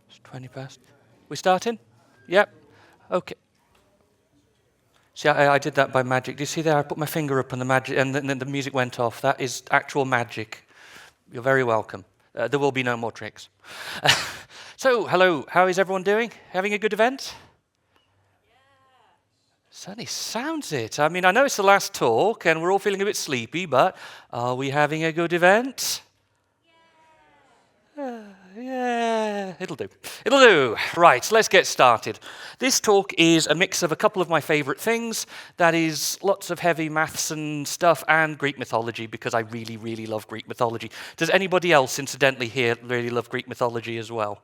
It's 20 past. We starting? Yep. Okay. See, I did that by magic. Do you see there? I put my finger up on the magic, and then the music went off. That is actual magic. You're very welcome. There will be no more tricks. So, hello. How is everyone doing? Having a good event? Certainly sounds it. I mean, I know it's the last talk, and we're all feeling a bit sleepy, but are we having a good event? Yeah, it'll do. It'll do. Right, let's get started. This talk is a mix of a couple of my favorite things. That is lots of heavy maths and stuff and Greek mythology, because I really, really love Greek mythology. Does anybody else, incidentally, here really love Greek mythology as well?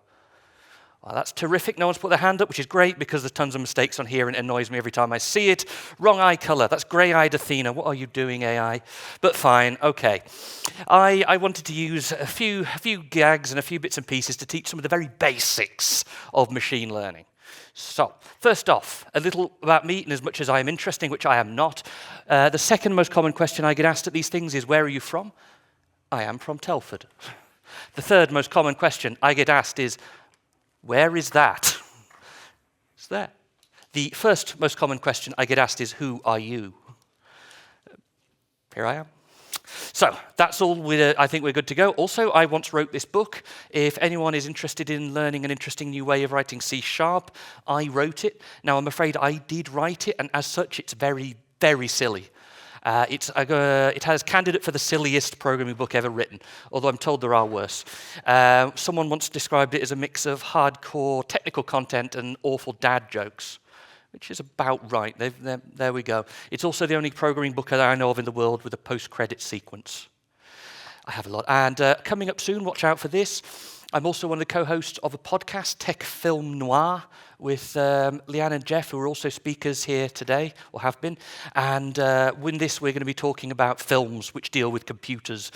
Well, that's terrific. No one's put their hand up, which is great because there's tons of mistakes on here and it annoys me every time I see it. Wrong eye color. That's grey-eyed Athena. What are you doing, AI? But fine, okay. I wanted to use a few gags and a few bits and pieces to teach some of the very basics of machine learning. So, first off, a little about me, and as much as I am interesting, which I am not, the second most common question I get asked at these things is, where are you from? I am from Telford. The third most common question I get asked is, where is that? It's there. The first most common question I get asked is, who are you? Here I am. So that's all. I think we're good to go. Also, I once wrote this book. If anyone is interested in learning an interesting new way of writing C#, I wrote it. Now, I'm afraid I did write it, and as such, it's very, very silly. It has candidate for the silliest programming book ever written, although I'm told there are worse. Someone once described it as a mix of hardcore technical content and awful dad jokes, which is about right. There we go. It's also the only programming book that I know of in the world with a post-credit sequence. I have a lot. And coming up soon, watch out for this. I'm also one of the co-hosts of a podcast, Tech Film Noir, with Leanne and Jeff, who are also speakers here today, or have been. And with this, we're going to be talking about films which deal with computers.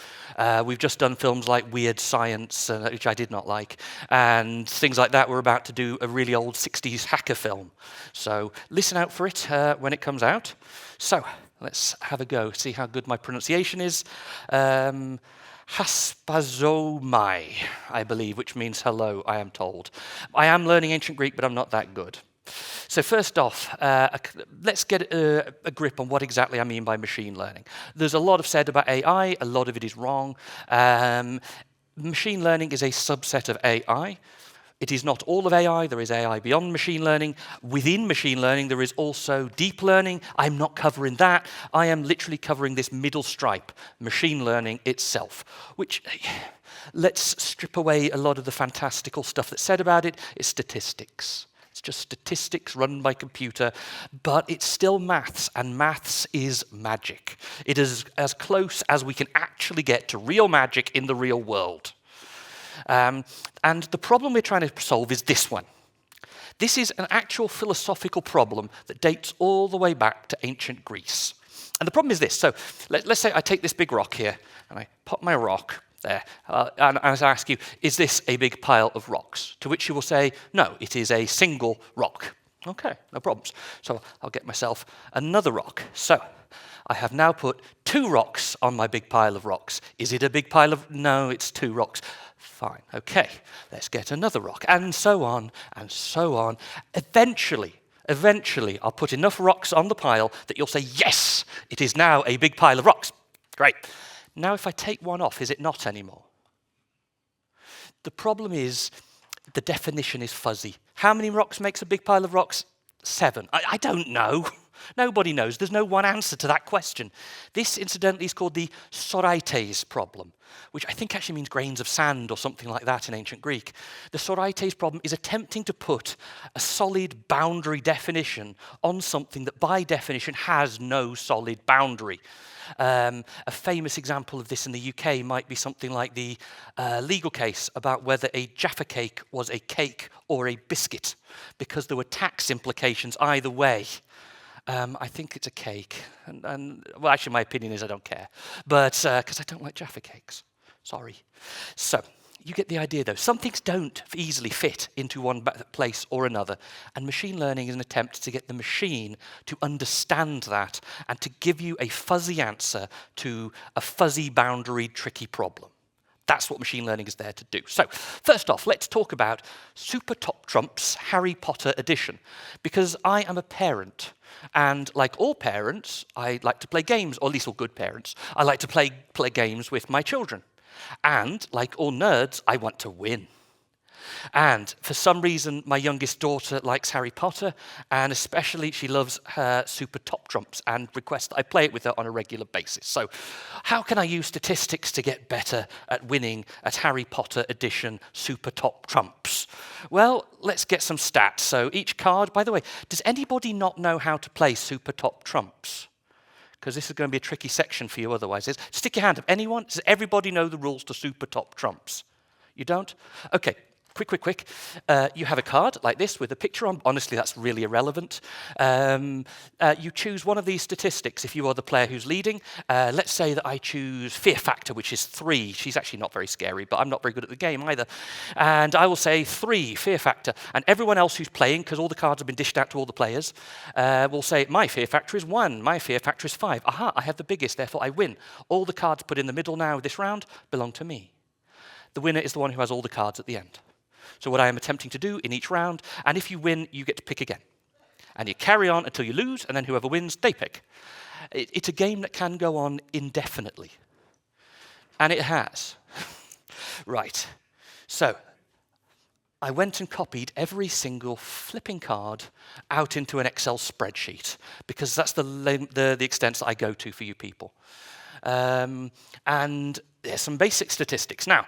We've just done films like Weird Science, which I did not like, and things like that. We're about to do a really old 60s hacker film. So listen out for it when it comes out. So let's have a go, see how good my pronunciation is. Haspazomai, I believe, which means hello, I am told. I am learning ancient Greek, but I'm not that good. So first off, let's get a grip on what exactly I mean by machine learning. There's a lot said about AI, a lot of it is wrong. Machine learning is a subset of AI. It is not all of AI. There is AI beyond machine learning. Within machine learning, there is also deep learning. I'm not covering that. I am literally covering this middle stripe, machine learning itself, which, let's strip away a lot of the fantastical stuff that's said about it. It's statistics. It's just statistics run by computer, but it's still maths, and maths is magic. It is as close as we can actually get to real magic in the real world. And the problem we're trying to solve is this one. This is an actual philosophical problem that dates all the way back to ancient Greece. And the problem is this. So let's say I take this big rock here, and I pop my rock there, and I ask you, is this a big pile of rocks? To which you will say, no, it is a single rock. Okay, no problems. So I'll get myself another rock. So I have now put 2 rocks on my big pile of rocks. Is it a big pile of... No, it's 2 rocks. Fine, okay, let's get another rock, and so on, and so on. Eventually, I'll put enough rocks on the pile that you'll say, yes, it is now a big pile of rocks. Great. Now, if I take one off, is it not anymore? The problem is the definition is fuzzy. How many rocks makes a big pile of rocks? 7. I don't know. Nobody knows. There's no one answer to that question. This, incidentally, is called the sorites problem, which I think actually means grains of sand or something like that in ancient Greek. The sorites problem is attempting to put a solid boundary definition on something that, by definition, has no solid boundary. A famous example of this in the UK might be something like the legal case about whether a Jaffa cake was a cake or a biscuit, because there were tax implications either way. I think it's a cake, and well, actually, my opinion is I don't care, but because I don't like Jaffa cakes. Sorry. So you get the idea, though. Some things don't easily fit into one place or another, and machine learning is an attempt to get the machine to understand that and to give you a fuzzy answer to a fuzzy boundary, tricky problem. That's what machine learning is there to do. So first off, let's talk about Super Top Trumps Harry Potter edition, because I am a parent. And like all parents, I like to play games, or at least all good parents, I like to play games with my children. And like all nerds, I want to win. And for some reason, my youngest daughter likes Harry Potter, and especially she loves her Super Top Trumps and requests that I play it with her on a regular basis. So how can I use statistics to get better at winning at Harry Potter edition Super Top Trumps? Well, let's get some stats. So each card, by the way, does anybody not know how to play Super Top Trumps? Because this is going to be a tricky section for you otherwise. Stick your hand up. Anyone? Does everybody know the rules to Super Top Trumps? You don't? Okay. Quick. You have a card like this with a picture on. Honestly, that's really irrelevant. You choose one of these statistics if you are the player who's leading. Let's say that I choose fear factor, which is 3. She's actually not very scary, but I'm not very good at the game either. And I will say 3, fear factor. And everyone else who's playing, because all the cards have been dished out to all the players, will say, my fear factor is 1, my fear factor is 5. Aha, I have the biggest, therefore I win. All the cards put in the middle now this round belong to me. The winner is the one who has all the cards at the end. So what I am attempting to do in each round, and if you win, you get to pick again. And you carry on until you lose, and then whoever wins, they pick. It's a game that can go on indefinitely. And it has. Right. So I went and copied every single flipping card out into an Excel spreadsheet, because that's the extent that I go to for you people. And there's some basic statistics. Now,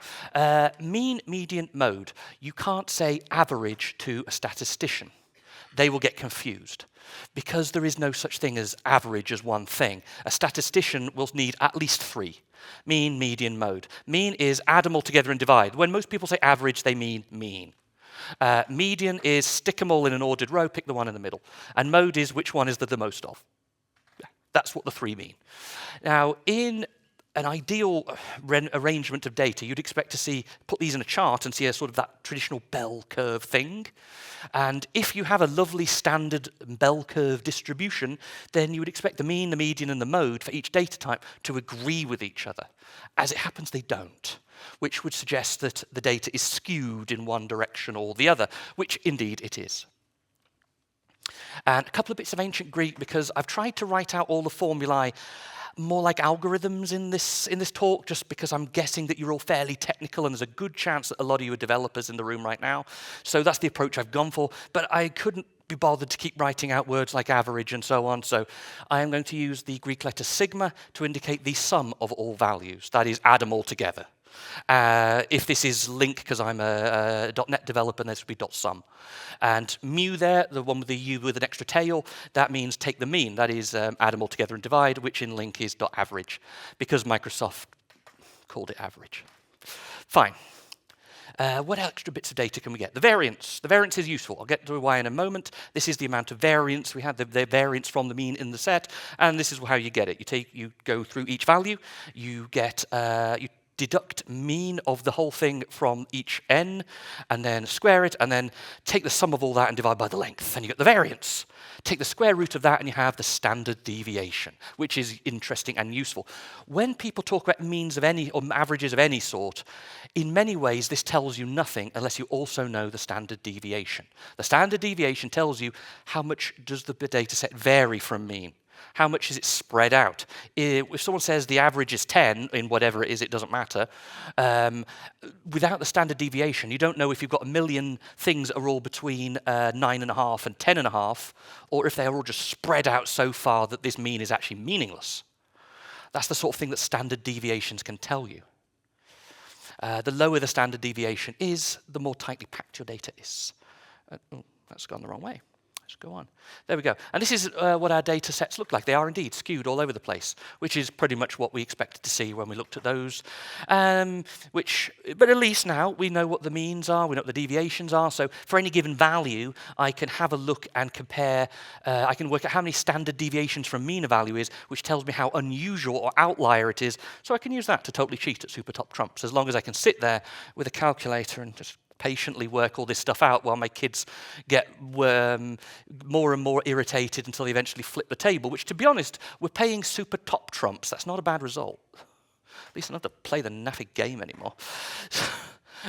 mean, median, mode. You can't say average to a statistician. They will get confused, because there is no such thing as average as one thing. A statistician will need at least 3. Mean, median, mode. Mean is add them all together and divide. When most people say average, they mean mean. Median is stick them all in an ordered row, pick the one in the middle. And mode is which one is the most of. That's what the 3 mean. Now, in an ideal arrangement of data, you'd expect to put these in a chart and see a sort of that traditional bell curve thing. And if you have a lovely standard bell curve distribution, then you would expect the mean, the median, and the mode for each data type to agree with each other. As it happens, they don't, which would suggest that the data is skewed in one direction or the other, which indeed it is. And a couple of bits of ancient Greek, because I've tried to write out all the formulae more like algorithms in this talk, just because I'm guessing that you're all fairly technical, and there's a good chance that a lot of you are developers in the room right now. So that's the approach I've gone for. But I couldn't be bothered to keep writing out words like average and so on. So I am going to use the Greek letter sigma to indicate the sum of all values. That is, add them all together. If this is link, because I'm a .NET developer, this would be .sum. And mu there, the one with the U with an extra tail, that means take the mean. That is, add them all together and divide, which in link is .average, because Microsoft called it average. Fine. What extra bits of data can we get? The variance. The variance is useful. I'll get to why in a moment. This is the amount of variance. We had the variance from the mean in the set, and this is how you get it. You go through each value. You get you deduct mean of the whole thing from each n, and then square it, and then take the sum of all that and divide by the length, and you get the variance. Take the square root of that, and you have the standard deviation, which is interesting and useful. When people talk about means of any, or averages of any sort, in many ways this tells you nothing unless you also know the standard deviation. The standard deviation tells you how much does the data set vary from mean. How much is it spread out? If someone says the average is 10 in whatever it is, it doesn't matter. Without the standard deviation, you don't know if you've got a million things that are all between 9.5 and 10.5, or if they're all just spread out so far that this mean is actually meaningless. That's the sort of thing that standard deviations can tell you. The lower the standard deviation is, the more tightly packed your data is. That's gone the wrong way. Let's go on. There we go. And this is what our data sets look like. They are indeed skewed all over the place, which is pretty much what we expected to see when we looked at those. But at least now we know what the means are, we know what the deviations are. So for any given value, I can have a look and compare. I can work out how many standard deviations from mean a value is, which tells me how unusual or outlier it is. So I can use that to totally cheat at Super Top Trumps, as long as I can sit there with a calculator and just patiently work all this stuff out while my kids get more and more irritated until they eventually flip the table, which, to be honest, we're paying Super Top Trumps. That's not a bad result. At least I don't have to play the naffy game anymore.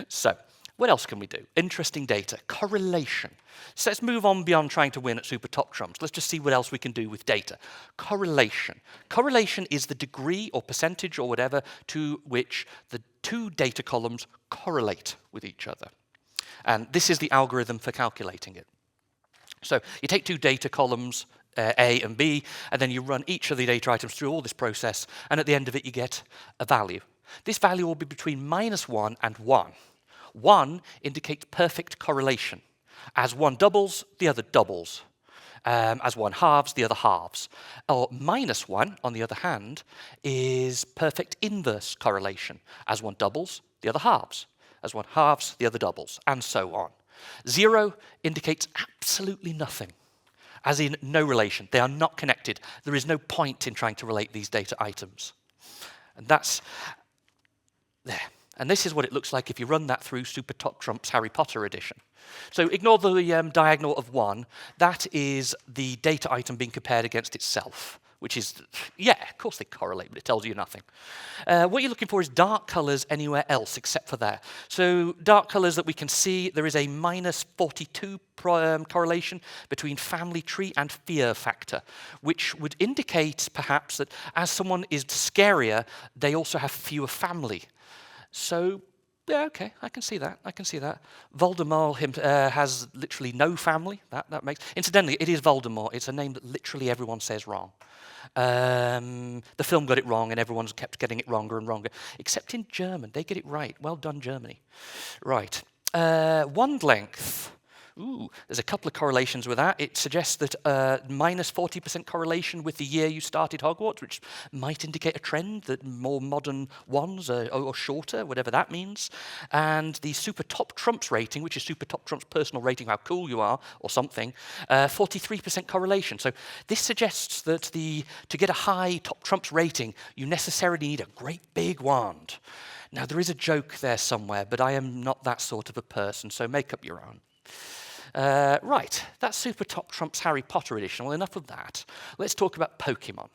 So, what else can we do? Interesting data. Correlation. So let's move on beyond trying to win at super top trumps. Let's just see what else we can do with data. Correlation. Correlation is the degree or percentage or whatever to which the two data columns correlate with each other. And this is the algorithm for calculating it. So you take two data columns, A and B, and then you run each of the data items through all this process, and at the end of it you get a value. This value will be between -1 and 1. 1 indicates perfect correlation. As one doubles, the other doubles. As one halves, the other halves. Or -1, on the other hand, is perfect inverse correlation. As one doubles, the other halves. As one halves, the other doubles, and so on. 0 indicates absolutely nothing, as in no relation. They are not connected. There is no point in trying to relate these data items. And that's there. And this is what it looks like if you run that through Super Top Trump's Harry Potter edition. So ignore the diagonal of 1. That is the data item being compared against itself, which is, yeah, of course they correlate, but it tells you nothing. What you're looking for is dark colors anywhere else except for there. So dark colors that we can see, there is a -42 correlation between family tree and fear factor, which would indicate perhaps that as someone is scarier, they also have fewer family. So, yeah, okay, I can see that. I can see that. Voldemort has literally no family. That makes. Incidentally, it is Voldemort. It's a name that literally everyone says wrong. The film got it wrong, and everyone's kept getting it wronger and wronger, except in German. They get it right. Well done, Germany. Right. Wand length. Ooh, there's a couple of correlations with that. It suggests that -40% correlation with the year you started Hogwarts, which might indicate a trend that more modern wands are shorter, whatever that means. And the Super Top Trumps rating, which is Super Top Trumps' personal rating, how cool you are, or something, 43% correlation. So this suggests that to get a high Top Trumps rating, you necessarily need a great big wand. Now, there is a joke there somewhere, but I am not that sort of a person, so make up your own. Right, that's Super Top Trump's Harry Potter edition. Well, enough of that. Let's talk about Pokemon.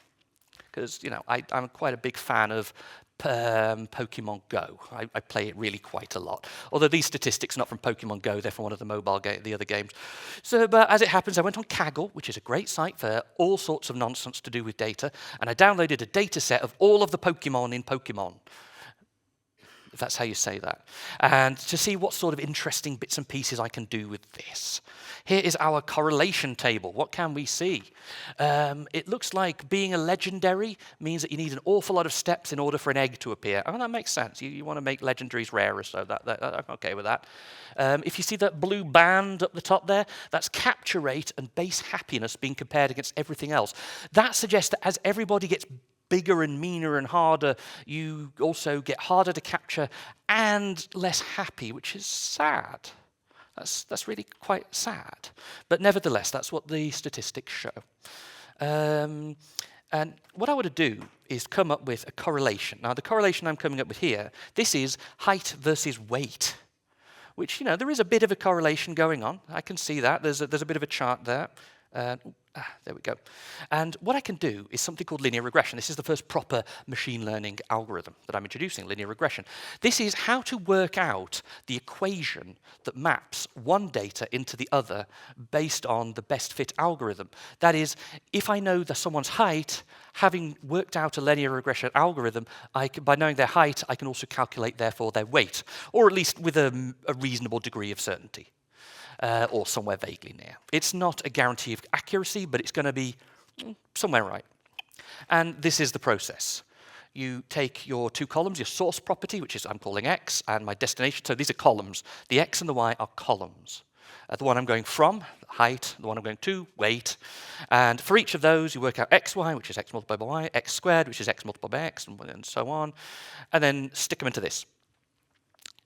Because, you know, I'm quite a big fan of Pokemon Go. I play it really quite a lot. Although these statistics are not from Pokemon Go, they're from one of the other games. So, but as it happens, I went on Kaggle, which is a great site for all sorts of nonsense to do with data, and I downloaded a data set of all of the Pokemon in Pokemon, if that's how you say that, and to see what sort of interesting bits and pieces I can do with this. Here is our correlation table. What can we see? It looks like being a legendary means that you need an awful lot of steps in order for an egg to appear. Oh, that makes sense. You want to make legendaries rarer, so I'm okay with that. If you see that blue band up the top there, that's capture rate and base happiness being compared against everything else. That suggests that as everybody gets bigger and meaner and harder, you also get harder to capture and less happy, which is sad. That's really quite sad. But nevertheless, that's what the statistics show. And what I want to do is come up with a correlation. Now, the correlation I'm coming up with here, this is height versus weight, which, you know, there is a bit of a correlation going on. I can see that. There's a bit of a chart there. There we go. And what I can do is something called linear regression. This is the first proper machine learning algorithm that I'm introducing, linear regression. This is how to work out the equation that maps one data into the other based on the best fit algorithm. That is, if I know someone's height, having worked out a linear regression algorithm, by knowing their height, I can also calculate, therefore, their weight, or at least with a reasonable degree of certainty. Or somewhere vaguely near. It's not a guarantee of accuracy, but it's going to be somewhere right. And this is the process. You take your two columns, your source property, which is I'm calling x, and my destination. So these are columns. The x and the y are columns. The one I'm going from, height, the one I'm going to, weight. And for each of those, you work out xy, which is x multiplied by y, x squared, which is x multiplied by x, and so on. And then stick them into this.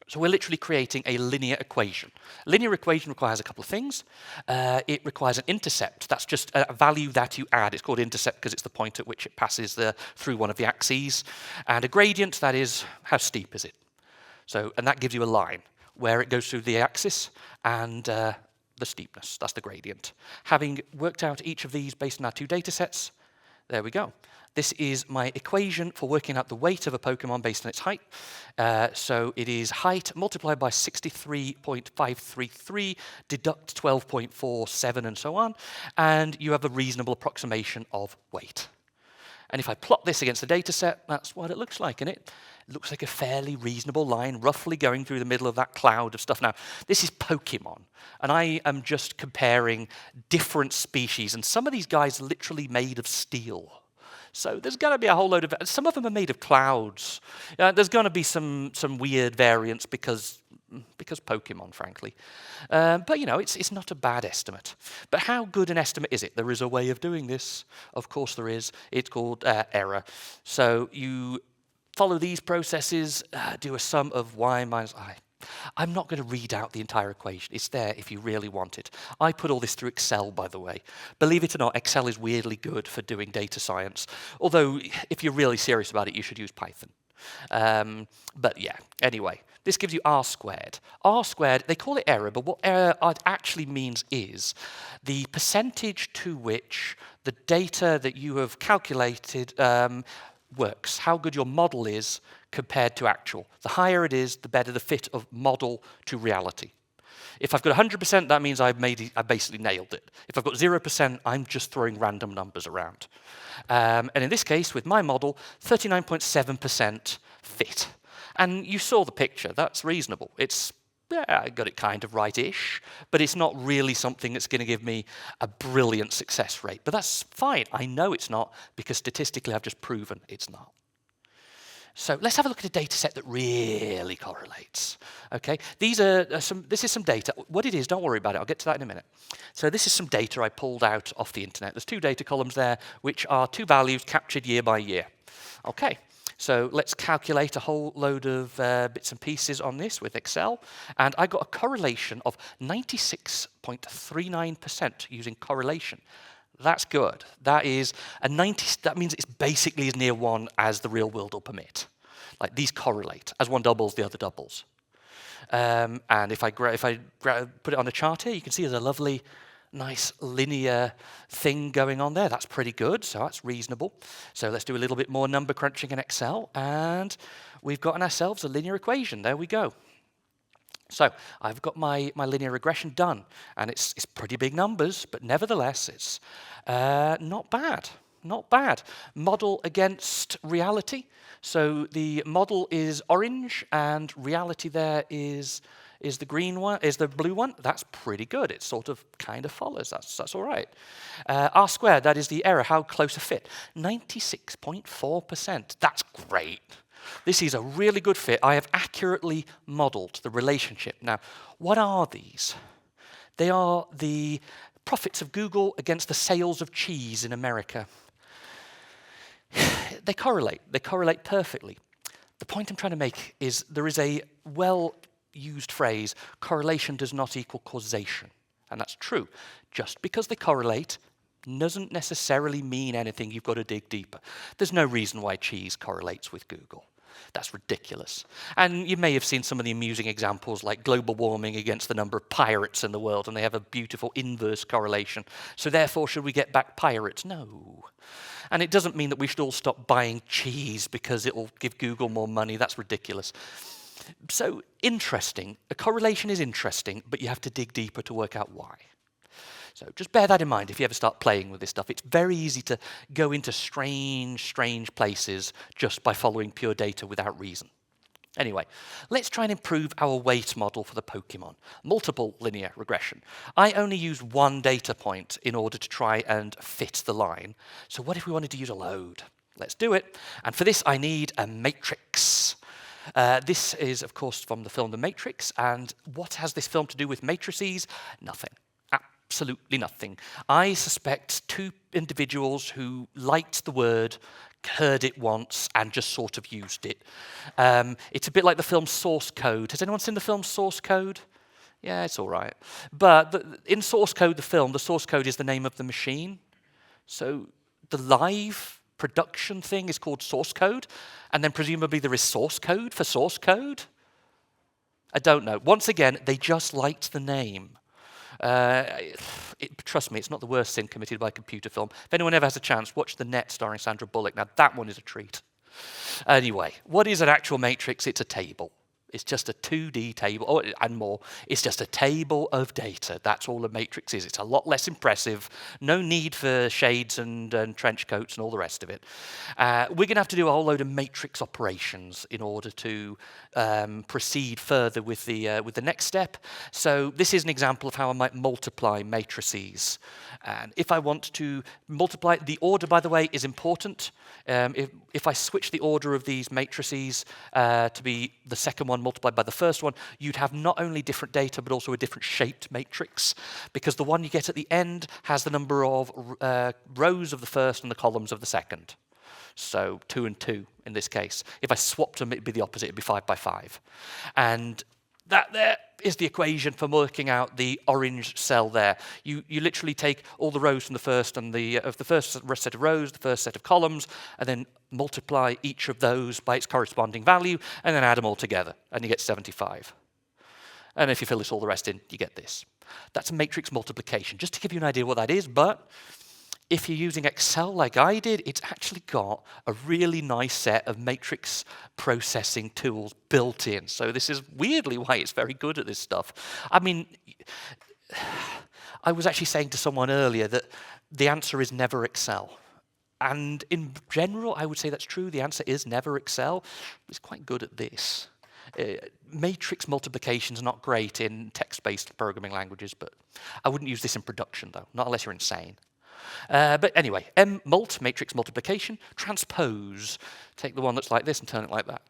So we're literally creating a linear equation. A linear equation requires a couple of things. It requires an intercept. That's just a value that you add. It's called intercept because it's the point at which it passes through one of the axes. And a gradient, that is, how steep is it? So, and that gives you a line where it goes through the axis and the steepness. That's the gradient. Having worked out each of these based on our two data sets, There we go. This is my equation for working out the weight of a Pokemon based on its height. So it is height multiplied by 63.533, deduct 12.47, and so on, and you have a reasonable approximation of weight. And if I plot this against the data set, that's what it looks like, and it looks like a fairly reasonable line, roughly going through the middle of that cloud of stuff. Now, this is Pokemon, and I am just comparing different species, and some of these guys are literally made of steel. So there's going to be a whole load of... Some of them are made of clouds. There's going to be some weird variants because Pokemon, frankly. But, you know, it's not a bad estimate. But how good an estimate is it? There is a way of doing this. Of course there is. It's called error. So you follow these processes, do a sum of y minus I. I'm not going to read out the entire equation. It's there if you really want it. I put all this through Excel, by the way. Believe it or not, Excel is weirdly good for doing data science. Although, if you're really serious about it, you should use Python. But yeah, anyway, this gives you R squared. R squared, they call it error, but what error actually means is the percentage to which the data that you have calculated works, how good your model is compared to actual. The higher it is, the better the fit of model to reality. If I've got 100%, that means I basically nailed it. If I've got 0%, I'm just throwing random numbers around. And in this case, with my model, 39.7% fit. And you saw the picture. That's reasonable. It's, yeah, I got it kind of right-ish, but it's not really something that's going to give me a brilliant success rate. But that's fine. I know it's not, because statistically I've just proven it's not. So let's have a look at a data set that really correlates. Okay, this is some data. What it is, don't worry about it. I'll get to that in a minute. So this is some data I pulled out off the internet. There's two data columns there, which are two values captured year by year. Okay, so let's calculate a whole load of bits and pieces on this with Excel. And I got a correlation of 96.39% using correlation. That's good. That is a 90. That means it's basically as near 1 as the real world will permit. Like these correlate. As one doubles, the other doubles. And if I put it on a chart here, you can see there's a lovely, nice linear thing going on there. That's pretty good. So that's reasonable. So let's do a little bit more number crunching in Excel, and we've gotten ourselves a linear equation. There we go. So I've got my linear regression done, and it's pretty big numbers, but nevertheless, it's not bad. Not bad. Model against reality. So the model is orange, and reality there is the green one, is the blue one. That's pretty good. It sort of kind of follows. That's all right. R squared, that is the error. How close a fit? 96.4%. That's great. This is a really good fit. I have accurately modeled the relationship. Now, what are these? They are the profits of Google against the sales of cheese in America. They correlate. They correlate perfectly. The point I'm trying to make is there is a well-used phrase, correlation does not equal causation. And that's true. Just because they correlate doesn't necessarily mean anything. You've got to dig deeper. There's no reason why cheese correlates with Google. That's ridiculous. And you may have seen some of the amusing examples like global warming against the number of pirates in the world, and they have a beautiful inverse correlation. So therefore, should we get back pirates? No. And it doesn't mean that we should all stop buying cheese because it will give Google more money. That's ridiculous. So interesting. A correlation is interesting, but you have to dig deeper to work out why. So just bear that in mind if you ever start playing with this stuff. It's very easy to go into strange places just by following pure data without reason. Anyway, let's try and improve our weight model for the Pokemon. Multiple linear regression. I only use one data point in order to try and fit the line. So what if we wanted to use a load? Let's do it. And for this, I need a matrix. This is, of course, from the film The Matrix. And what has this film to do with matrices? Nothing. Absolutely nothing. I suspect two individuals who liked the word, heard it once, and just sort of used it. It's a bit like the film Source Code. Has anyone seen the film Source Code? Yeah, it's all right. But in Source Code, the film, the source code is the name of the machine. So the live production thing is called source code, and then presumably there is source code for source code? I don't know. Once again, they just liked the name. Trust me, it's not the worst sin committed by a computer film. If anyone ever has a chance, watch The Net starring Sandra Bullock. Now, that one is a treat. Anyway, what is an actual matrix? It's a table. It's just a 2D table, and more. It's just a table of data. That's all a matrix is. It's a lot less impressive. No need for shades and trench coats and all the rest of it. We're going to have to do a whole load of matrix operations in order to proceed further with the next step. So this is an example of how I might multiply matrices. And if I want to multiply, the order, by the way, is important. If I switch the order of these matrices to be the second one multiplied by the first one, you'd have not only different data, but also a different shaped matrix, because the one you get at the end has the number of rows of the first and the columns of the second. So 2 and 2 in this case. If I swapped them, it'd be the opposite. It'd be 5 by 5. And that there is the equation for working out the orange cell there. You literally take all the rows from the first and the first set of rows, the first set of columns, and then multiply each of those by its corresponding value, and then add them all together, and you get 75. And if you fill all the rest in, you get this. That's a matrix multiplication, just to give you an idea what that is. But if you're using Excel like I did, it's actually got a really nice set of matrix processing tools built in. So this is weirdly why it's very good at this stuff. I mean, I was actually saying to someone earlier that the answer is never Excel. And in general, I would say that's true. The answer is never Excel. It's quite good at this. Matrix multiplication is not great in text-based programming languages, but I wouldn't use this in production, though, not unless you're insane. But anyway, mult, matrix multiplication, transpose. Take the one that's like this and turn it like that.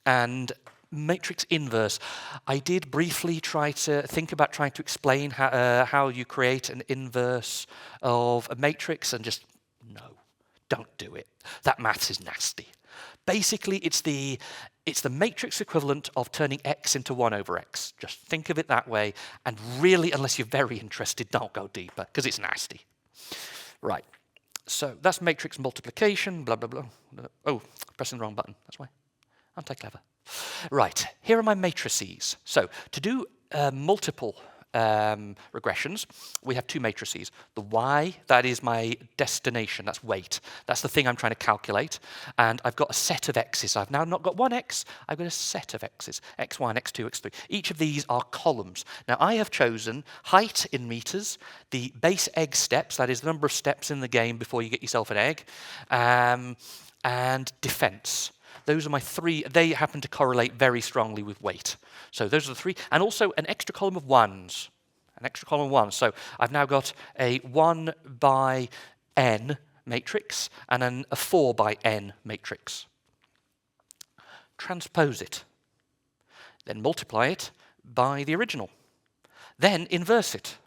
And matrix inverse. I did briefly try to think about trying to explain how you create an inverse of a matrix, and just, no, don't do it. That maths is nasty. Basically, it's the matrix equivalent of turning x into 1 over x. Just think of it that way, and really, unless you're very interested, don't go deeper, because it's nasty. Right, so that's matrix multiplication, blah, blah, blah. Oh, pressing the wrong button, that's why. Aren't I clever? Right, here are my matrices. So to do multiple regressions, we have 2 matrices. The y, that is my destination, that's weight. That's the thing I'm trying to calculate. And I've got a set of x's. I've now not got one x, I've got a set of x's. x1, x2, x3. Each of these are columns. Now I have chosen height in meters, the base egg steps, that is the number of steps in the game before you get yourself an egg, and defense. Those are my 3. They happen to correlate very strongly with weight. So those are the 3. And also an extra column of 1s. An extra column of 1s. So I've now got a 1 by n matrix and then a 4 by n matrix. Transpose it. Then multiply it by the original. Then inverse it.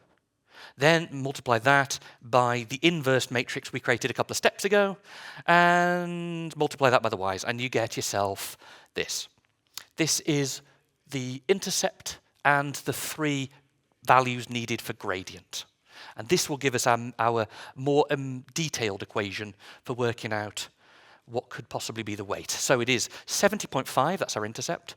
Then multiply that by the inverse matrix we created a couple of steps ago, and multiply that by the y's, and you get yourself this. This is the intercept and the 3 values needed for gradient. And this will give us our more detailed equation for working out what could possibly be the weight. So it is 70.5, that's our intercept,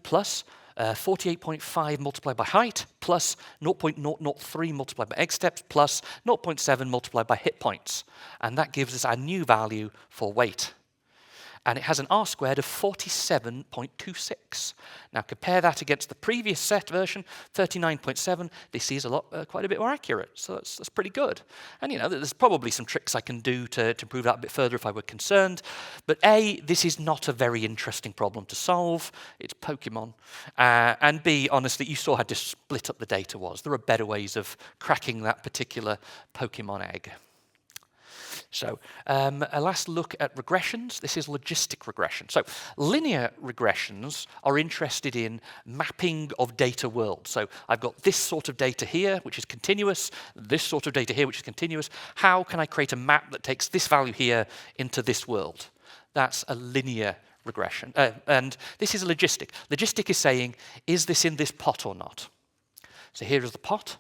plus 48.5 multiplied by height, plus 0.003 multiplied by egg steps, plus 0.7 multiplied by hit points. And that gives us our new value for weight. And it has an R squared of 47.26. Now compare that against the previous set version, 39.7. This is quite a bit more accurate, so that's pretty good. And you know, there's probably some tricks I can do to improve that a bit further if I were concerned. But A, this is not a very interesting problem to solve. It's Pokemon. And B, honestly, you saw how just split up the data was. There are better ways of cracking that particular Pokemon egg. So a last look at regressions. This is logistic regression. So linear regressions are interested in mapping of data worlds. So I've got this sort of data here, which is continuous, this sort of data here, which is continuous. How can I create a map that takes this value here into this world? That's a linear regression. And this is a logistic. Logistic is saying, is this in this pot or not? So here is the pot.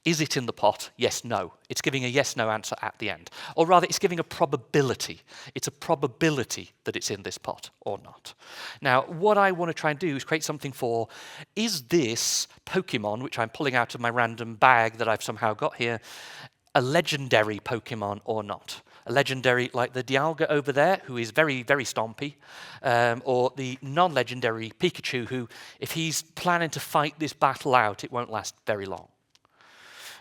Is it in the pot? Yes, no. It's giving a yes-no answer at the end. Or rather, it's giving a probability. It's a probability that it's in this pot or not. Now, what I want to try and do is create something for, is this Pokemon, which I'm pulling out of my random bag that I've somehow got here, a legendary Pokemon or not? A legendary like the Dialga over there, who is very, very stompy, or the non-legendary Pikachu, who, if he's planning to fight this battle out, it won't last very long.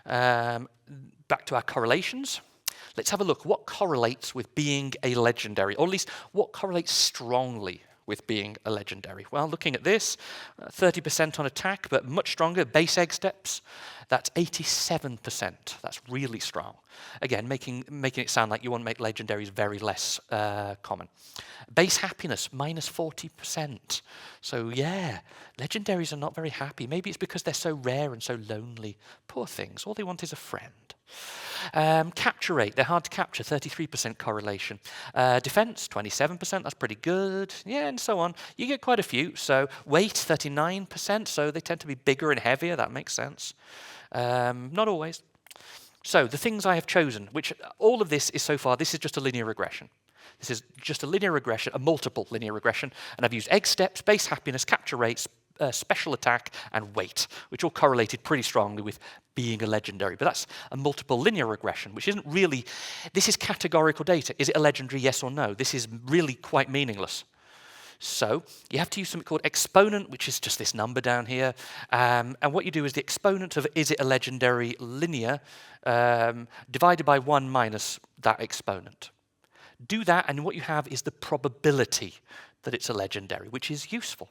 Back to our correlations. Let's have a look. What correlates with being a legendary, or at least what correlates strongly with being a legendary? Well, looking at this, 30% on attack, but much stronger. Base egg steps, that's 87%. That's really strong. Again, making it sound like you want to make legendaries very less common. Base happiness, minus 40%. So yeah, legendaries are not very happy. Maybe it's because they're so rare and so lonely. Poor things. All they want is a friend. Capture rate, they're hard to capture, 33% correlation. Defense, 27%, that's pretty good. Yeah, and so on. You get quite a few. So weight, 39%, so they tend to be bigger and heavier. That makes sense. Not always. So the things I have chosen, which all of this is so far, this is just a linear regression. This is just a linear regression, a multiple linear regression, and I've used egg steps, base happiness, capture rates, special attack, and weight, which all correlated pretty strongly with being a legendary. But that's a multiple linear regression, which isn't really, this is categorical data. Is it a legendary, yes or no? This is really quite meaningless. So you have to use something called exponent, which is just this number down here. And what you do is the exponent of is it a legendary linear divided by 1 minus that exponent. Do that, and what you have is the probability that it's a legendary, which is useful.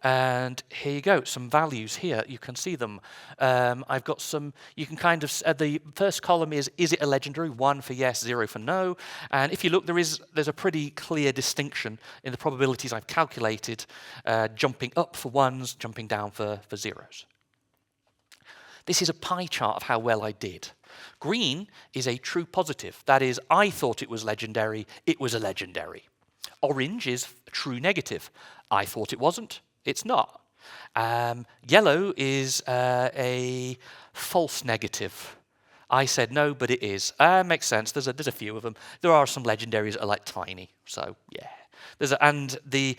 And here you go, some values here. You can see them. I've got some, you can kind of, the first column is it a legendary? 1 for yes, 0 for no. And if you look, there's a pretty clear distinction in the probabilities I've calculated, jumping up for ones, jumping down for zeros. This is a pie chart of how well I did. Green is a true positive. That is, I thought it was legendary, it was a legendary. Orange is a true negative. I thought it wasn't, it's not. Yellow is a false negative. I said no, but it is. Makes sense. There's a few of them. There are some legendaries that are like tiny. So yeah. And the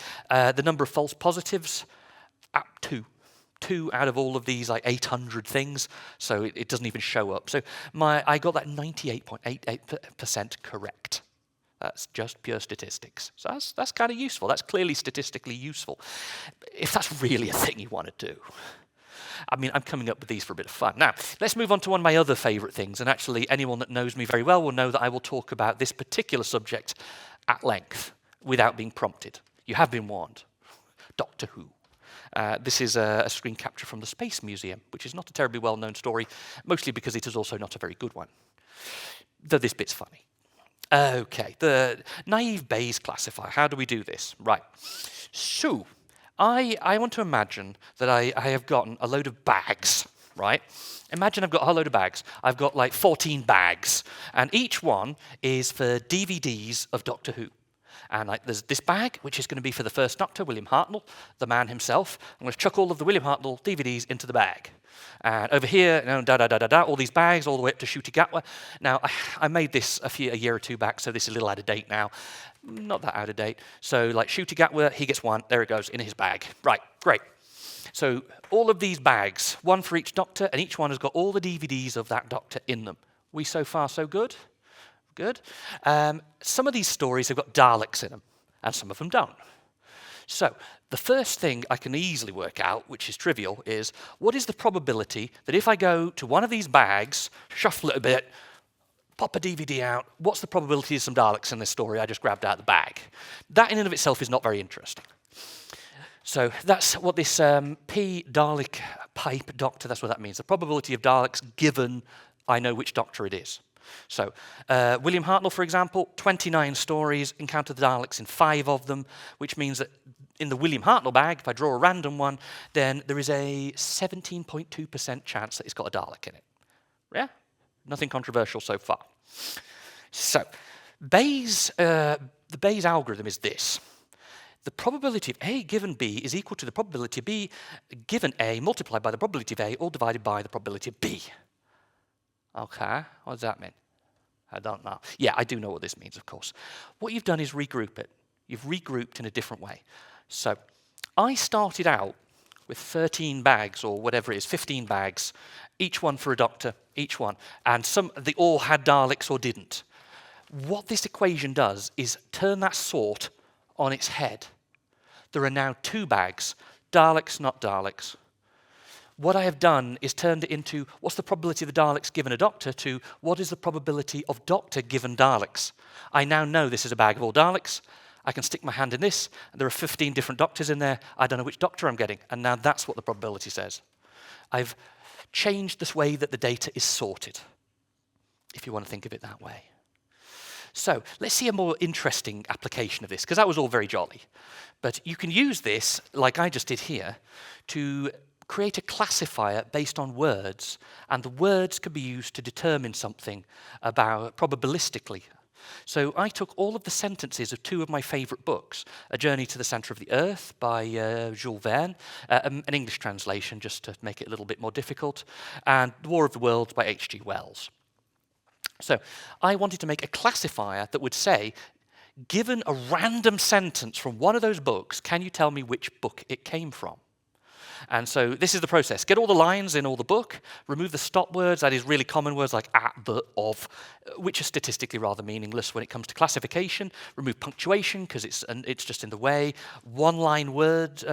number of false positives, 2. 2 out of all of these like 800 things, so it doesn't even show up. So I got that 98.88% correct. That's just pure statistics. So that's kind of useful. That's clearly statistically useful, if that's really a thing you want to do. I mean, I'm coming up with these for a bit of fun. Now, let's move on to one of my other favorite things, and actually anyone that knows me very well will know that I will talk about this particular subject at length without being prompted. You have been warned. Doctor Who. This is a screen capture from the Space Museum, which is not a terribly well-known story, mostly because it is also not a very good one, though this bit's funny. Okay, the naive Bayes classifier. How do we do this? Right. So, I want to imagine that I have gotten a load of bags, right? Imagine I've got a whole load of bags. I've got like 14 bags, and each one is for DVDs of Doctor Who. And there's this bag, which is going to be for the first Doctor, William Hartnell, the man himself. I'm going to chuck all of the William Hartnell DVDs into the bag. And over here, all these bags, all the way up to Ncuti Gatwa. Now, I made this a year or two back, so this is a little out of date now. Not that out of date. So, like Ncuti Gatwa, he gets one. There it goes, in his bag. Right, great. So, all of these bags, one for each Doctor, and each one has got all the DVDs of that Doctor in them. We so far so good? Good. Some of these stories have got Daleks in them, and some of them don't. So the first thing I can easily work out, which is trivial, is what is the probability that if I go to one of these bags, shuffle it a bit, pop a DVD out, what's the probability of some Daleks in this story I just grabbed out of the bag? That in and of itself is not very interesting. So that's what this P Dalek pipe Doctor, that's what that means. The probability of Daleks given I know which Doctor it is. So, William Hartnell, for example, 29 stories, encountered the Daleks in 5 of them, which means that in the William Hartnell bag, if I draw a random one, then there is a 17.2% chance that it's got a Dalek in it. Yeah? Nothing controversial so far. So, the Bayes algorithm is this. the probability of A given B is equal to the probability of B given A multiplied by the probability of A all divided by the probability of B. Okay, what does that mean? I don't know. Yeah, I do know what this means, of course. What you've done is regroup it. You've regrouped in a different way. So I started out with 13 bags, or whatever it is, 15 bags, each one for a doctor, each one. And they all had Daleks or didn't. What this equation does is turn that sort on its head. There are now 2 bags, Daleks, not Daleks. What I have done is turned it into what's the probability of the Daleks given a doctor to what is the probability of doctor given Daleks. I now know this is a bag of all Daleks. I can stick my hand in this, and there are 15 different doctors in there. I don't know which doctor I'm getting, and now that's what the probability says. I've changed this way that the data is sorted, if you want to think of it that way. So let's see a more interesting application of this, because that was all very jolly. But you can use this, like I just did here, to create a classifier based on words, and the words can be used to determine something about probabilistically. So I took all of the sentences of 2 of my favorite books, A Journey to the Centre of the Earth by Jules Verne, an English translation just to make it a little bit more difficult, and The War of the Worlds by H.G. Wells. So I wanted to make a classifier that would say, given a random sentence from one of those books, can you tell me which book it came from? And so this is the process. Get all the lines in all the book, remove the stop words, that is really common words like at, the, of, which are statistically rather meaningless when it comes to classification. Remove punctuation because it's just in the way. One word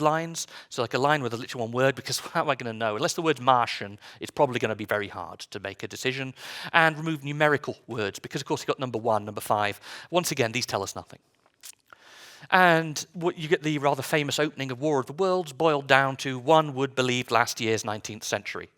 lines, so like a line with literally one word, because how am I going to know? Unless the word's Martian, it's probably going to be very hard to make a decision. And remove numerical words, because of course you've got number 1, number 5. Once again, these tell us nothing. And you get the rather famous opening of War of the Worlds boiled down to one would believe last year's 19th century.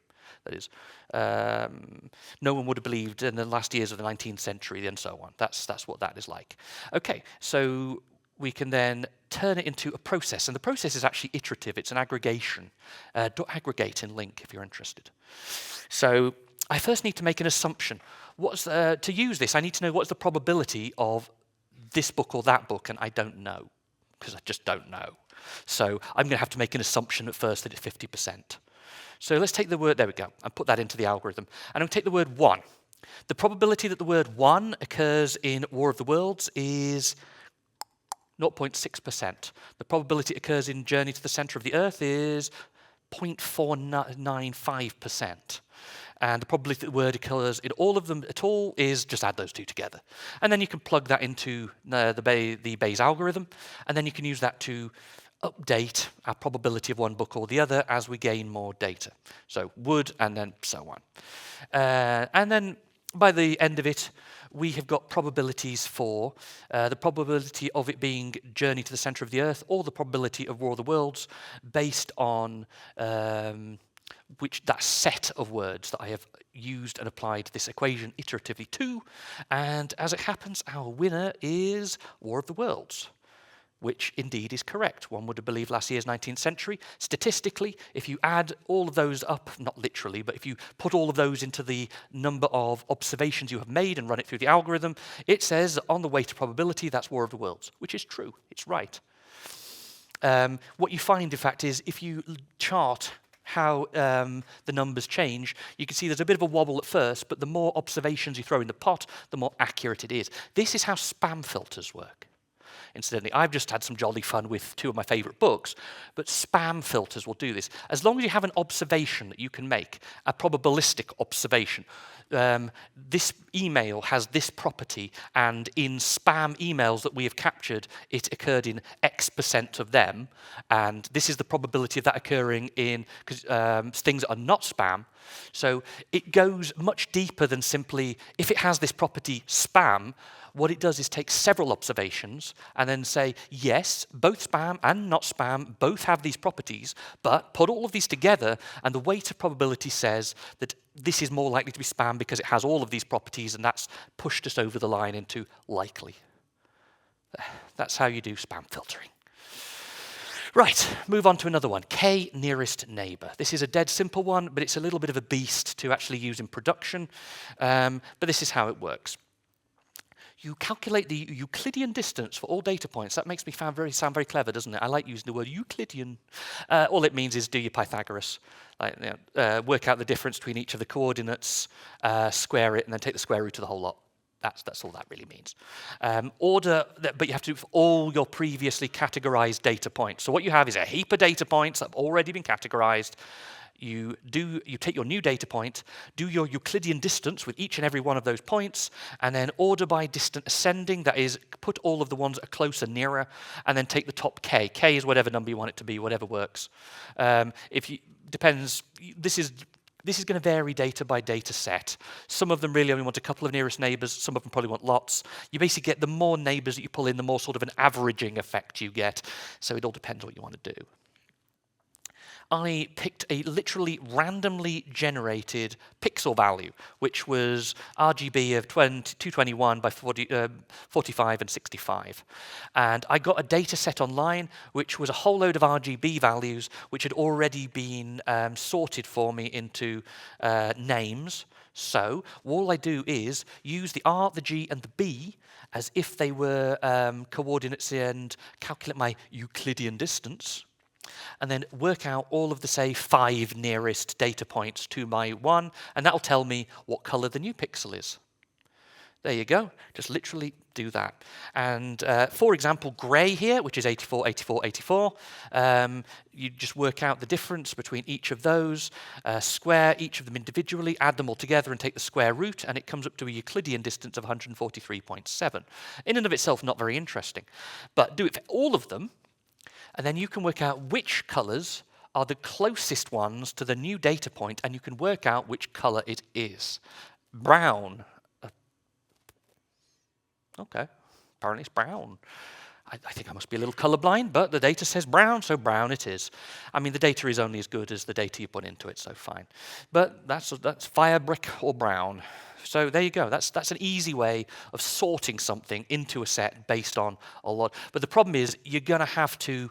That is, no one would have believed in the last years of the 19th century and so on. That's what that is like. Okay, so we can then turn it into a process. And the process is actually iterative. It's an aggregation. .aggregate in link if you're interested. So I first need to make an assumption. To use this, I need to know what's the probability of this book or that book, and I don't know, because I just don't know. So I'm going to have to make an assumption at first that it's 50%. So let's take the word, there we go, and put that into the algorithm. And I'm going to take the word 1. The probability that the word 1 occurs in War of the Worlds is 0.6%. The probability it occurs in Journey to the Centre of the Earth is 0.495%. And the probability that the word occurs in all of them at all is just add those 2 together. And then you can plug that into the Bayes algorithm, and then you can use that to update our probability of one book or the other as we gain more data. So would, and then so on. And then by the end of it, we have got probabilities for the probability of it being Journey to the Centre of the Earth, or the probability of War of the Worlds, based on that set of words that I have used and applied this equation iteratively to. And as it happens, our winner is War of the Worlds, which indeed is correct. One would have believed last year's 19th century. Statistically, if you add all of those up, not literally, but if you put all of those into the number of observations you have made and run it through the algorithm, it says on the weighted probability that's War of the Worlds, which is true. It's right. What you find, in fact, is if you chart how the numbers change, you can see there's a bit of a wobble at first, but the more observations you throw in the pot, the more accurate it is. This is how spam filters work. Incidentally, I've just had some jolly fun with 2 of my favorite books, but spam filters will do this. As long as you have an observation that you can make, a probabilistic observation, this email has this property, and in spam emails that we have captured, it occurred in X% of them, and this is the probability of that occurring in things that are not spam. So it goes much deeper than simply, if it has this property spam, what it does is take several observations and then say, yes, both spam and not spam both have these properties, but put all of these together, and the weighted probability says that this is more likely to be spam because it has all of these properties, and that's pushed us over the line into likely. That's how you do spam filtering. Right, move on to another one, K nearest neighbour. This is a dead simple one, but it's a little bit of a beast to actually use in production, but this is how it works. You calculate the Euclidean distance for all data points. That makes me sound very clever, doesn't it? I like using the word Euclidean. All it means is do your Pythagoras. Like, work out the difference between each of the coordinates, square it, and then take the square root of the whole lot. That's all that really means. But you have to do for all your previously categorized data points. So what you have is a heap of data points that have already been categorized. You take your new data point, do your Euclidean distance with each and every one of those points, and then order by distant ascending, that is, put all of the ones that are closer nearer, and then take the top k. K is whatever number you want it to be, whatever works. Depends. This is going to vary data by data set. Some of them really only want a couple of nearest neighbors. Some of them probably want lots. You basically get the more neighbors that you pull in, the more sort of an averaging effect you get. So it all depends what you want to do. I picked a literally randomly generated pixel value, which was RGB of 221 by 45 and 65. And I got a data set online, which was a whole load of RGB values, which had already been sorted for me into names. So all I do is use the R, the G, and the B as if they were coordinates and calculate my Euclidean distance, and then work out all of the, say, 5 nearest data points to my 1, and that'll tell me what color the new pixel is. There you go. Just literally do that. And for example, gray here, which is 84, 84, 84, you just work out the difference between each of those, square each of them individually, add them all together and take the square root, and it comes up to a Euclidean distance of 143.7. In and of itself, not very interesting. But do it for all of them, and then you can work out which colors are the closest ones to the new data point, and you can work out which color it is. Brown. Okay, apparently it's brown. I think I must be a little colorblind, but the data says brown, so brown it is. I mean, the data is only as good as the data you put into it, so fine. But that's fire, brick, or brown. So there you go. That's an easy way of sorting something into a set based on a lot. But the problem is you're going to have to,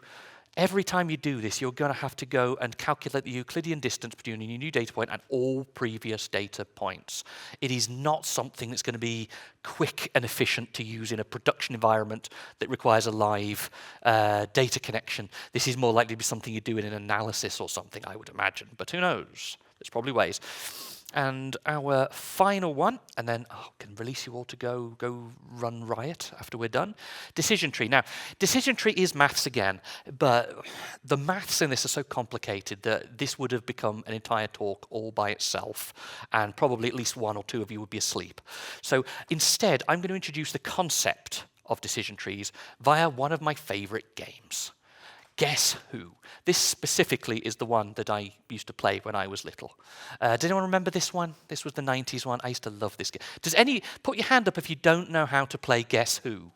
every time you do this, you're going to have to go and calculate the Euclidean distance between your new data point and all previous data points. It is not something that's going to be quick and efficient to use in a production environment that requires a live data connection. This is more likely to be something you do in an analysis or something, I would imagine. But who knows? There's probably ways. And our final one, and then I can release you all to go run riot after we're done. Decision tree. Now, decision tree is maths again, but the maths in this are so complicated that this would have become an entire talk all by itself, and probably at least one or two of you would be asleep. So instead, I'm going to introduce the concept of decision trees via one of my favorite games. Guess Who? This specifically is the one that I used to play when I was little. Does anyone remember this one? This was the 90s one. I used to love this game. Put your hand up if you don't know how to play Guess Who?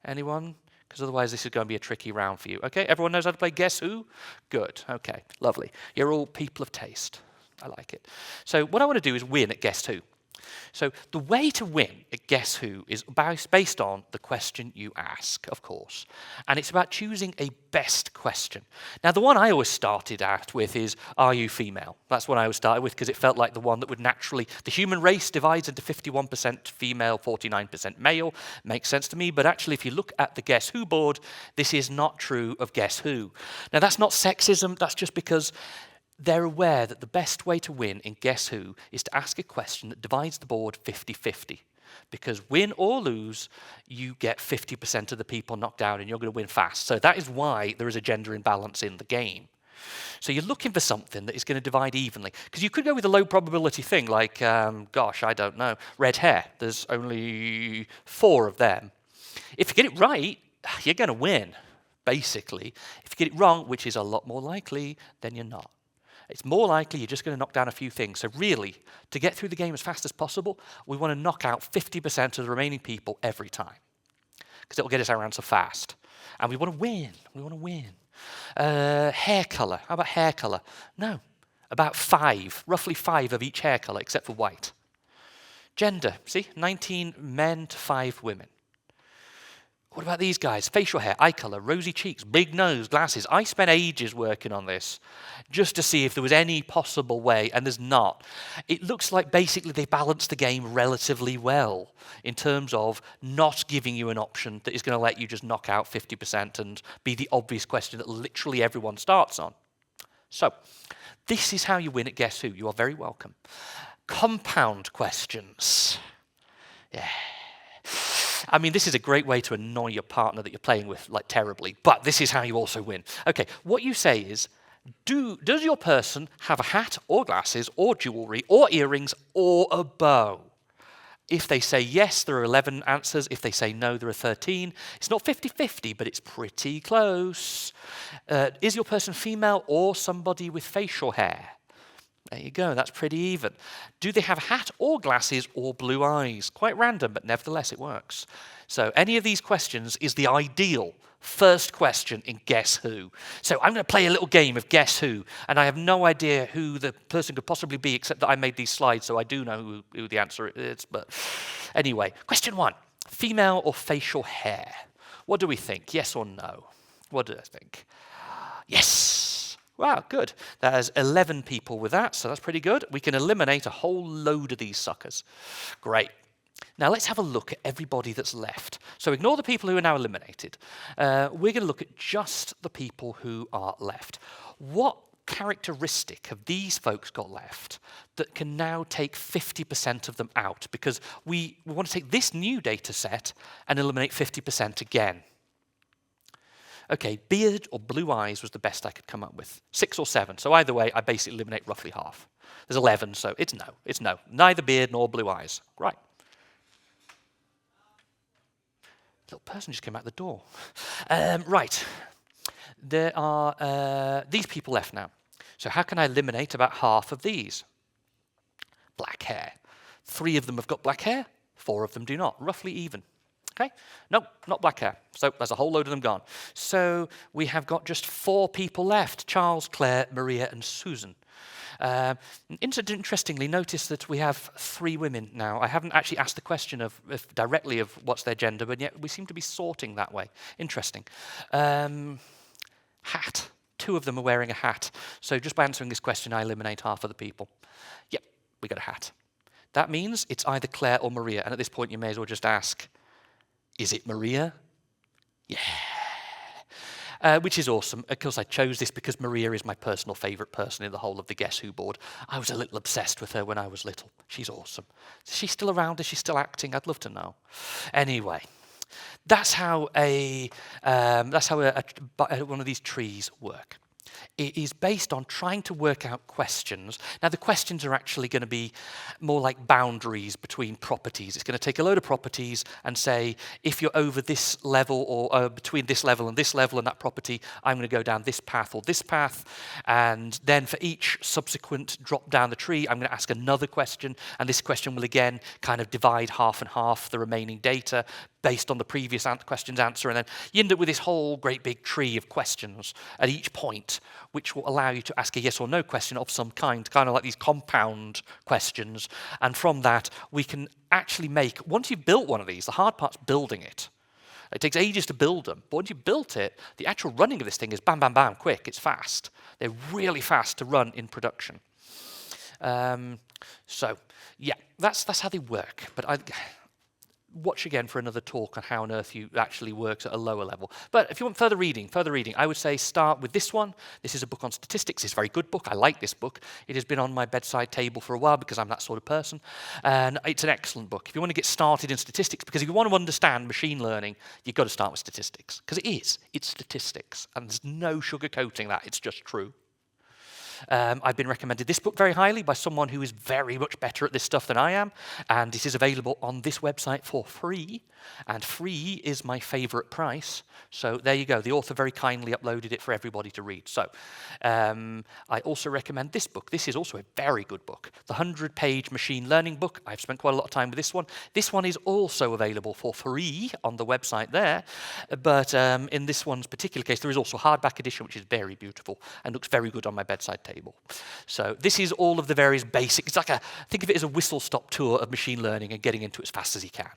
Anyone? Because otherwise this is going to be a tricky round for you. Okay, everyone knows how to play Guess Who? Good, okay, lovely. You're all people of taste. I like it. So what I want to do is win at Guess Who. So the way to win at Guess Who is based on the question you ask, of course. And it's about choosing a best question. Now, the one I always started out with is, are you female? That's what I always started with because it felt like the one that would naturally, the human race divides into 51% female, 49% male. Makes sense to me, but actually if you look at the Guess Who board, this is not true of Guess Who. Now, that's not sexism, that's just because they're aware that the best way to win in Guess Who is to ask a question that divides the board 50-50. Because win or lose, you get 50% of the people knocked down and you're going to win fast. So that is why there is a gender imbalance in the game. So you're looking for something that is going to divide evenly. Because you could go with a low probability thing like, gosh, I don't know, red hair. There's only 4 of them. If you get it right, you're going to win, basically. If you get it wrong, which is a lot more likely, then you're not. It's more likely you're just going to knock down a few things. So really, to get through the game as fast as possible, we want to knock out 50% of the remaining people every time. Because it'll get us our answer fast. And we want to win. We want to win. Hair colour. How about hair colour? No. About 5. Roughly 5 of each hair colour, except for white. Gender. See? 19 men to 5 women. What about these guys? Facial hair, eye color, rosy cheeks, big nose, glasses. I spent ages working on this just to see if there was any possible way, and there's not. It looks like basically they balanced the game relatively well in terms of not giving you an option that is going to let you just knock out 50% and be the obvious question that literally everyone starts on. So, this is how you win at Guess Who. You are very welcome. Compound questions. Yeah. I mean, this is a great way to annoy your partner that you're playing with, like, terribly, but this is how you also win. Okay, what you say is, does your person have a hat or glasses or jewelry or earrings or a bow? If they say yes, there are 11 answers. If they say no, there are 13. It's not 50-50, but it's pretty close. Is your person female or somebody with facial hair? There you go, that's pretty even. Do they have a hat or glasses or blue eyes? Quite random, but nevertheless it works. So any of these questions is the ideal first question in Guess Who. So I'm going to play a little game of Guess Who, and I have no idea who the person could possibly be, except that I made these slides, so I do know who the answer is. But anyway, question 1, female or facial hair? What do we think, yes or no? What do I think? Yes! Wow, good. There's 11 people with that, so that's pretty good. We can eliminate a whole load of these suckers. Great. Now let's have a look at everybody that's left. So ignore the people who are now eliminated. We're going to look at just the people who are left. What characteristic have these folks got left that can now take 50% of them out? Because we want to take this new data set and eliminate 50% again. Okay, beard or blue eyes was the best I could come up with. 6 or 7. So either way, I basically eliminate roughly half. There's 11, so it's no. It's no. Neither beard nor blue eyes. Right. Little person just came out the door. Right. There are these people left now. So how can I eliminate about half of these? Black hair. 3 of them have got black hair. 4 of them do not. Roughly even. Okay? No, not black hair. So there's a whole load of them gone. So we have got just 4 people left. Charles, Claire, Maria, and Susan. Interestingly, notice that we have 3 women now. I haven't actually asked the question directly of what's their gender, but yet we seem to be sorting that way. Interesting. Hat. 2 of them are wearing a hat. So just by answering this question, I eliminate half of the people. Yep, we got a hat. That means it's either Claire or Maria. And at this point, you may as well just ask, is it Maria? Yeah. Which is awesome. Of course, I chose this because Maria is my personal favourite person in the whole of the Guess Who board. I was a little obsessed with her when I was little. She's awesome. Is she still around? Is she still acting? I'd love to know. Anyway, that's how one of these trees work. It is based on trying to work out questions. Now, the questions are actually going to be more like boundaries between properties. It's going to take a load of properties and say, if you're over this level or between this level and that property, I'm going to go down this path or this path. And then for each subsequent drop down the tree, I'm going to ask another question. And this question will again kind of divide half and half the remaining data based on the previous question's answer. And then you end up with this whole great big tree of questions at each point, which will allow you to ask a yes or no question of some kind of like these compound questions. And from that, we can actually make, once you've built one of these, the hard part's building it. It takes ages to build them, but once you've built it, the actual running of this thing is bam, bam, bam, quick, it's fast. They're really fast to run in production. So, yeah, that's how they work. But watch again for another talk on how on earth you actually works at a lower level. But if you want further reading, I would say start with this one. This is a book on statistics. It's a very good book. I like this book. It has been on my bedside table for a while because I'm that sort of person. And it's an excellent book. If you want to get started in statistics, because if you want to understand machine learning, you've got to start with statistics. Because it's statistics. And there's no sugarcoating that. It's just true. I've been recommended this book very highly by someone who is very much better at this stuff than I am, and it is available on this website for free, and free is my favourite price. So there you go. The author very kindly uploaded it for everybody to read. So I also recommend this book. This is also a very good book. The 100-page machine learning book. I've spent quite a lot of time with this one. This one is also available for free on the website there. But in this one's particular case, there is also a hardback edition, which is very beautiful and looks very good on my bedside table. So this is all of the various basics. It's like think of it as a whistle-stop tour of machine learning and getting into it as fast as you can.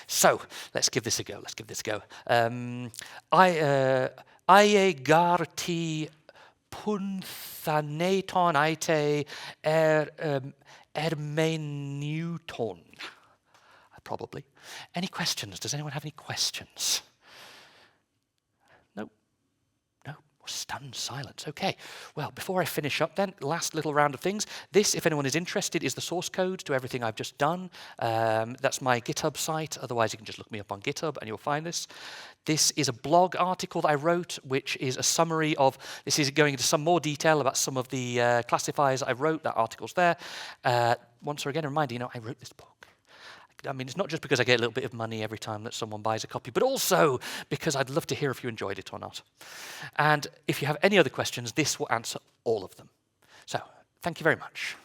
So let's give this a go. Let's give this a go. Aegarti punthaneton aite ermeneuton. Probably. Any questions? Does anyone have any questions? No? No? Stunned silence. Okay. Well, before I finish up then, last little round of things. This, if anyone is interested, is the source code to everything I've just done. That's my GitHub site. Otherwise, you can just look me up on GitHub and you'll find this. This is a blog article that I wrote, which is a summary of, this is going into some more detail about some of the classifiers I wrote. That article's there. Once again, a reminder, I wrote this book. I mean, it's not just because I get a little bit of money every time that someone buys a copy, but also because I'd love to hear if you enjoyed it or not. And if you have any other questions, this will answer all of them. So, thank you very much.